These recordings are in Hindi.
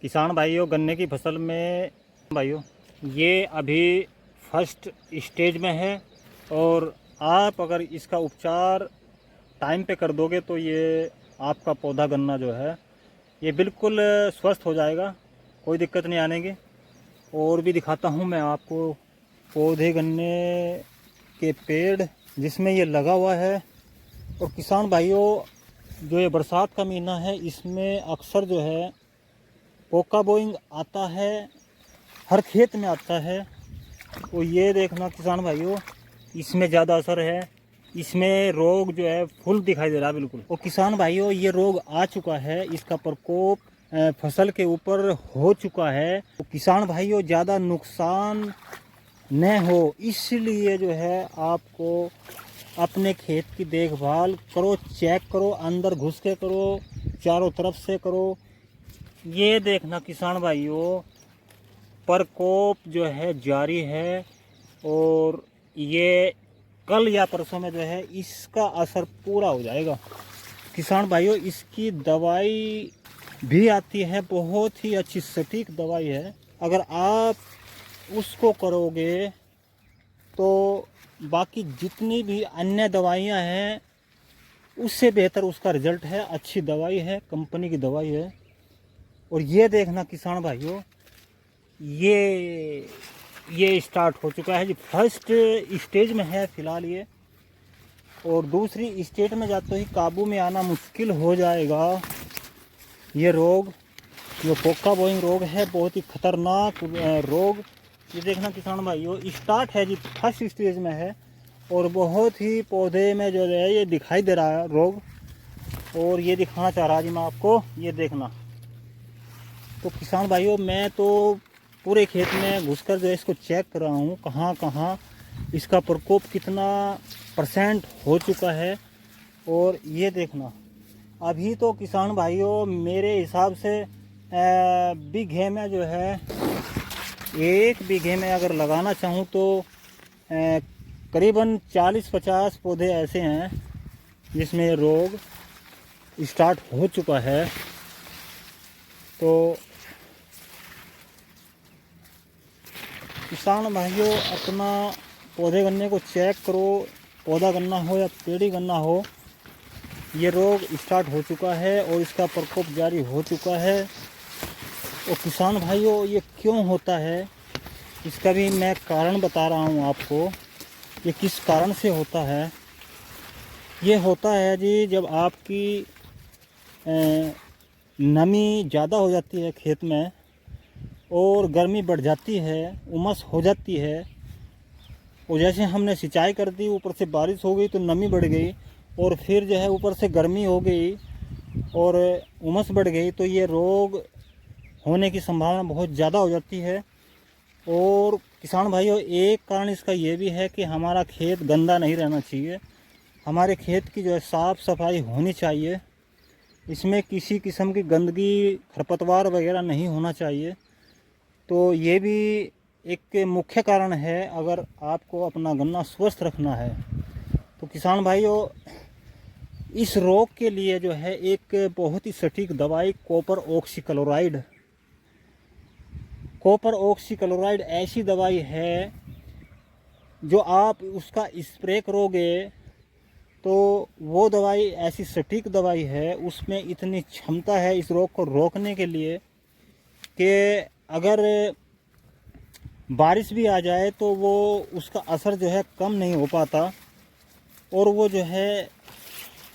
किसान भाइयों, गन्ने की फसल में भाइयों ये अभी फर्स्ट स्टेज में है और आप अगर इसका उपचार टाइम पे कर दोगे तो ये आपका पौधा गन्ना जो है ये बिल्कुल स्वस्थ हो जाएगा, कोई दिक्कत नहीं आने की। और भी दिखाता हूँ मैं आपको पौधे गन्ने के पेड़ जिसमें ये लगा हुआ है। और किसान भाइयों, जो ये बरसात का महीना है इसमें अक्सर जो है पोका बोइंग आता है, हर खेत में आता है। तो ये देखना किसान भाइयों, इसमें ज़्यादा असर है, इसमें रोग जो है फुल दिखाई दे रहा है बिल्कुल। और किसान भाइयों, ये रोग आ चुका है, इसका प्रकोप फसल के ऊपर हो चुका है। तो किसान भाइयों, ज़्यादा नुकसान न हो इसलिए जो है आपको अपने खेत की देखभाल करो, चेक करो, अंदर घुस के करो, चारों तरफ से करो। ये देखना किसान भाइयों, प्रकोप जो है जारी है और ये कल या परसों में जो है इसका असर पूरा हो जाएगा। किसान भाइयों, इसकी दवाई भी आती है, बहुत ही अच्छी सटीक दवाई है। अगर आप उसको करोगे तो बाकी जितनी भी अन्य दवाइयाँ हैं उससे बेहतर उसका रिजल्ट है। अच्छी दवाई है, कंपनी की दवाई है। और ये देखना किसान भाइयों, ये स्टार्ट हो चुका है जी, फर्स्ट स्टेज में है फ़िलहाल ये। और दूसरी स्टेज में जाते ही काबू में आना मुश्किल हो जाएगा। ये रोग जो पोका बोइंग रोग है, बहुत ही खतरनाक रोग। ये देखना किसान भाइयों, स्टार्ट है जी, फर्स्ट स्टेज में है और बहुत ही पौधे में जो है ये दिखाई दे रहा है रोग। और ये दिखाना चाह रहा जी मैं आपको, ये देखना। तो किसान भाइयों, मैं तो पूरे खेत में घुसकर जो है इसको चेक कर रहा हूँ, कहाँ कहाँ इसका प्रकोप कितना % हो चुका है। और ये देखना, अभी तो किसान भाइयों मेरे हिसाब से बीघे में जो है, 1 बीघे में अगर लगाना चाहूँ तो करीबन 40-50 पौधे ऐसे हैं जिसमें रोग स्टार्ट हो चुका है। तो किसान भाइयों, अपना पौधे गन्ने को चेक करो, पौधा गन्ना हो या पेड़ी गन्ना हो, ये रोग स्टार्ट हो चुका है और इसका प्रकोप जारी हो चुका है। और किसान भाइयों, ये क्यों होता है इसका भी मैं कारण बता रहा हूँ आपको। ये किस कारण से होता है? ये होता है जी, जब आपकी नमी ज़्यादा हो जाती है खेत में और गर्मी बढ़ जाती है, उमस हो जाती है। और जैसे हमने सिंचाई कर दी, ऊपर से बारिश हो गई तो नमी बढ़ गई और फिर जो है ऊपर से गर्मी हो गई और उमस बढ़ गई, तो ये रोग होने की संभावना बहुत ज़्यादा हो जाती है। और किसान भाइयों, एक कारण इसका ये भी है कि हमारा खेत गंदा नहीं रहना चाहिए, हमारे खेत की जो है साफ़ सफाई होनी चाहिए, इसमें किसी किस्म की गंदगी, खरपतवार वगैरह नहीं होना चाहिए। तो ये भी एक मुख्य कारण है अगर आपको अपना गन्ना स्वस्थ रखना है। तो किसान भाइयों, इस रोग के लिए जो है एक बहुत ही सटीक दवाई कॉपर ऑक्सीक्लोराइड। कॉपर ऑक्सीक्लोराइड ऐसी दवाई है जो आप उसका स्प्रे करोगे तो वो दवाई ऐसी सटीक दवाई है, उसमें इतनी क्षमता है इस रोग को रोकने के लिए कि अगर बारिश भी आ जाए तो वो उसका असर जो है कम नहीं हो पाता और वो जो है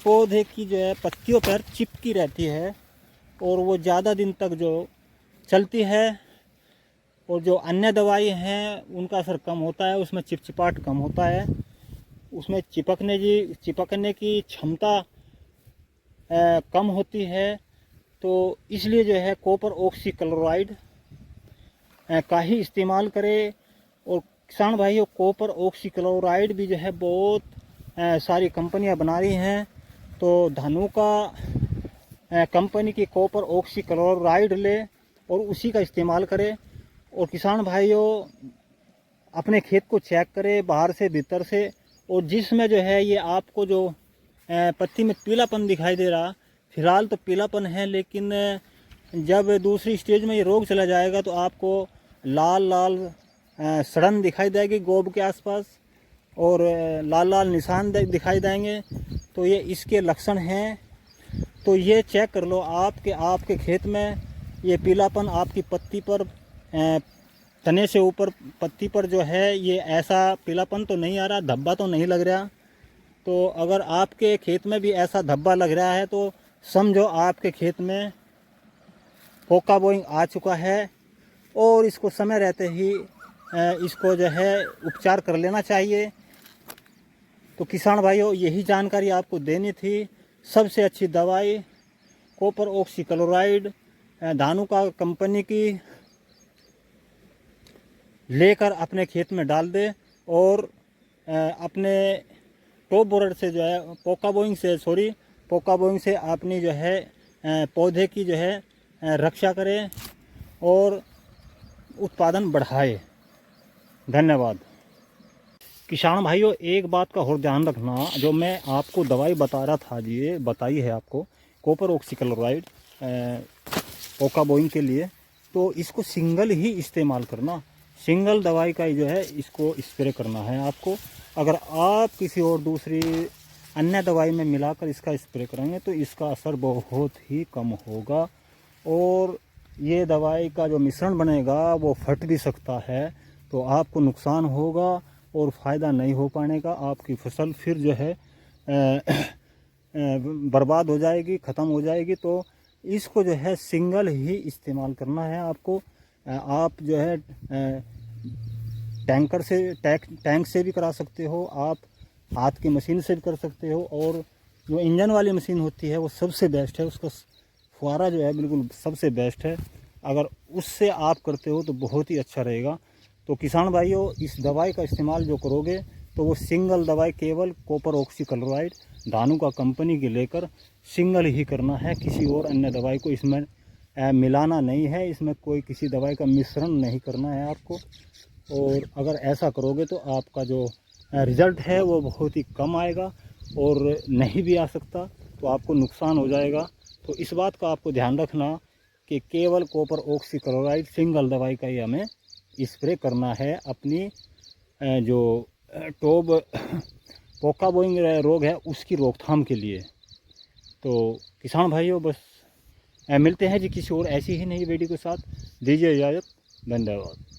पौधे की जो है पत्तियों पर चिपकी रहती है और वो ज़्यादा दिन तक जो चलती है। और जो अन्य दवाई हैं उनका असर कम होता है, उसमें चिपचिपाहट कम होता है, उसमें चिपकने की क्षमता कम होती है। तो इसलिए जो है कॉपर ऑक्सीक्लोराइड का ही इस्तेमाल करें। और किसान भाइयों, कॉपर ऑक्सीक्लोराइड भी जो है बहुत सारी कंपनियां बना रही हैं। तो धानुका कंपनी की कॉपर ऑक्सीक्लोराइड ले और उसी का इस्तेमाल करें। और किसान भाइयों, अपने खेत को चेक करें बाहर से भीतर से, और जिसमें जो है ये आपको जो पत्ती में पीलापन दिखाई दे रहा, फिलहाल तो पीलापन है लेकिन जब दूसरी स्टेज में ये रोग चला जाएगा तो आपको लाल लाल सड़न दिखाई देगी गोब के आसपास, और लाल लाल निशान दिखाई देंगे। तो ये इसके लक्षण हैं। तो ये चेक कर लो आपके खेत में ये पीलापन आपकी पत्ती पर, तने से ऊपर पत्ती पर जो है ये ऐसा पीलापन तो नहीं आ रहा, धब्बा तो नहीं लग रहा। तो अगर आपके खेत में भी ऐसा धब्बा लग रहा है तो समझो आपके खेत में पोका बोइंग आ चुका है, और इसको समय रहते ही इसको जो है उपचार कर लेना चाहिए। तो किसान भाइयों, यही जानकारी आपको देनी थी। सबसे अच्छी दवाई कॉपर ऑक्सीक्लोराइड धानुका कंपनी की लेकर अपने खेत में डाल दे, और अपने टॉप बोरर से जो है पोका बोइंग से अपनी जो है पौधे की जो है रक्षा करें और उत्पादन बढ़ाए। धन्यवाद। किसान भाइयों, एक बात का और ध्यान रखना, जो मैं आपको दवाई बता रहा था जी, ये बताई है आपको कॉपर ऑक्सीक्लोराइड पोका बोइंग के लिए, तो इसको सिंगल ही इस्तेमाल करना। सिंगल दवाई का ही जो है इसको स्प्रे करना है आपको। अगर आप किसी और दूसरी अन्य दवाई में मिलाकर इसका स्प्रे करेंगे तो इसका असर बहुत ही कम होगा, और ये दवाई का जो मिश्रण बनेगा वो फट भी सकता है। तो आपको नुकसान होगा और फ़ायदा नहीं हो पाने का। आपकी फसल फिर जो है बर्बाद हो जाएगी, ख़त्म हो जाएगी। तो इसको जो है सिंगल ही इस्तेमाल करना है आपको। आप जो है टैंक से भी करा सकते हो, आप हाथ की मशीन से भी कर सकते हो, और जो इंजन वाली मशीन होती है वो सबसे बेस्ट है। उसका फुहारा जो है बिल्कुल सबसे बेस्ट है। अगर उससे आप करते हो तो बहुत ही अच्छा रहेगा। तो किसान भाइयों, इस दवाई का इस्तेमाल जो करोगे तो वो सिंगल दवाई केवल कॉपर ऑक्सीक्लोराइड धानुका कंपनी की लेकर सिंगल ही करना है। किसी और अन्य दवाई को इसमें मिलाना नहीं है, इसमें कोई किसी दवाई का मिश्रण नहीं करना है आपको। और अगर ऐसा करोगे तो आपका जो रिज़ल्ट है वो बहुत ही कम आएगा, और नहीं भी आ सकता, तो आपको नुकसान हो जाएगा। तो इस बात का आपको ध्यान रखना कि केवल कॉपर ऑक्सीक्लोराइड सिंगल दवाई का ही हमें स्प्रे करना है अपनी जो टॉप पोका बोइंग रोग है उसकी रोकथाम के लिए। तो किसान भाइयों, बस मिलते हैं जी किसी और ऐसी ही नई वीडियो के साथ। दीजिए इजाज़त। धन्यवाद।